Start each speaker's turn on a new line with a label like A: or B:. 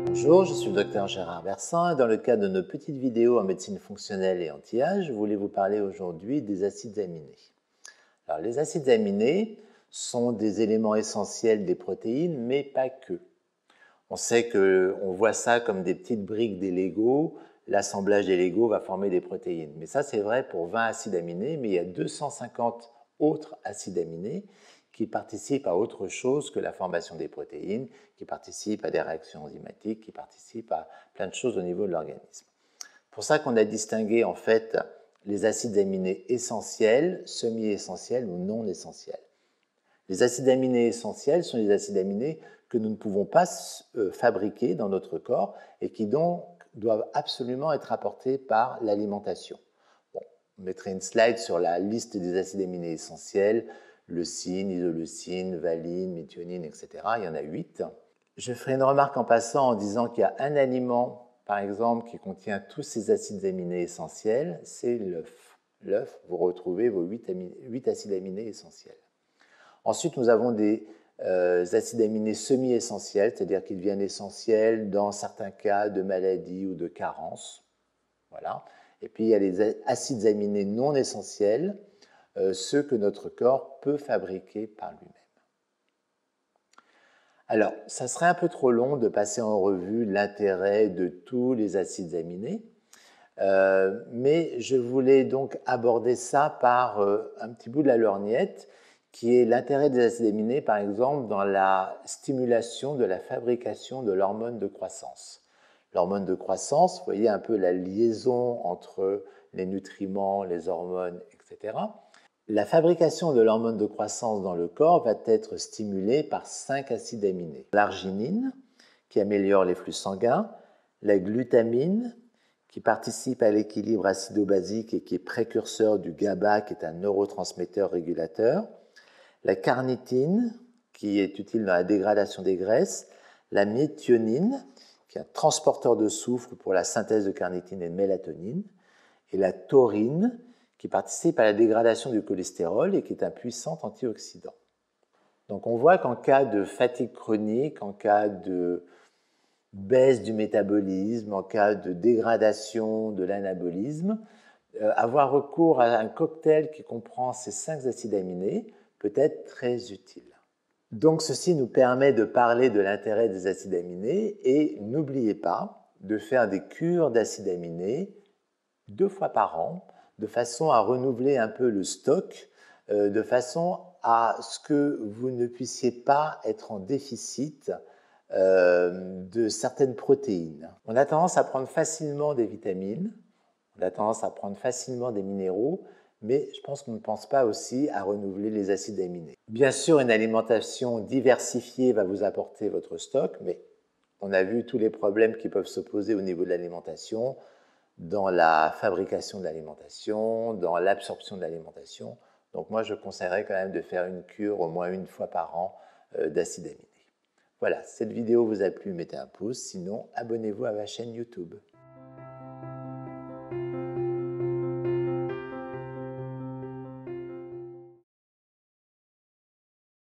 A: Bonjour, je suis le docteur Gérard Bersin et dans le cadre de nos petites vidéos en médecine fonctionnelle et anti-âge, je voulais vous parler aujourd'hui des acides aminés. Alors, les acides aminés sont des éléments essentiels des protéines, mais pas que. On sait qu'on voit ça comme des petites briques des Lego, l'assemblage des Lego va former des protéines. Mais ça, c'est vrai pour 20 acides aminés, mais il y a 250 autres acides aminés qui participent à autre chose que la formation des protéines, qui participent à des réactions enzymatiques, qui participent à plein de choses au niveau de l'organisme. C'est pour ça qu'on a distingué en fait les acides aminés essentiels, semi-essentiels ou non essentiels. Les acides aminés essentiels sont les acides aminés que nous ne pouvons pas fabriquer dans notre corps et qui donc doivent absolument être apportés par l'alimentation. Bon, on mettrait une slide sur la liste des acides aminés essentiels, leucine, isoleucine, valine, méthionine, etc. Il y en a 8. Je ferai une remarque en passant en disant qu'il y a un aliment, par exemple, qui contient tous ces acides aminés essentiels, c'est l'œuf. L'œuf, vous retrouvez vos 8 acides aminés essentiels. Ensuite, nous avons des acides aminés semi-essentiels, c'est-à-dire qu'ils deviennent essentiels dans certains cas de maladie ou de carence. Voilà. Et puis, il y a les acides aminés non essentiels, ceux que notre corps peut fabriquer par lui-même. Alors, ça serait un peu trop long de passer en revue l'intérêt de tous les acides aminés, mais je voulais donc aborder ça par un petit bout de la lorgnette, qui est l'intérêt des acides aminés, par exemple, dans la stimulation de la fabrication de l'hormone de croissance. L'hormone de croissance, vous voyez un peu la liaison entre les nutriments, les hormones, etc. La fabrication de l'hormone de croissance dans le corps va être stimulée par 5 acides aminés. L'arginine, qui améliore les flux sanguins, la glutamine, qui participe à l'équilibre acido-basique et qui est précurseur du GABA, qui est un neurotransmetteur régulateur, la carnitine, qui est utile dans la dégradation des graisses, la méthionine, qui est un transporteur de soufre pour la synthèse de carnitine et de mélatonine, et la taurine, qui participe à la dégradation du cholestérol et qui est un puissant antioxydant. Donc on voit qu'en cas de fatigue chronique, en cas de baisse du métabolisme, en cas de dégradation de l'anabolisme, avoir recours à un cocktail qui comprend ces 5 acides aminés peut être très utile. Donc ceci nous permet de parler de l'intérêt des acides aminés et n'oubliez pas de faire des cures d'acides aminés 2 fois par an, de façon à renouveler un peu le stock, de façon à ce que vous ne puissiez pas être en déficit de certaines protéines. On a tendance à prendre facilement des vitamines, on a tendance à prendre facilement des minéraux, mais je pense qu'on ne pense pas aussi à renouveler les acides aminés. Bien sûr, une alimentation diversifiée va vous apporter votre stock, mais on a vu tous les problèmes qui peuvent se poser au niveau de l'alimentation, dans la fabrication de l'alimentation, dans l'absorption de l'alimentation. Donc moi, je conseillerais quand même de faire une cure au moins 1 fois par an d'acides aminés. Voilà, cette vidéo vous a plu, mettez un pouce, sinon abonnez-vous à ma chaîne YouTube.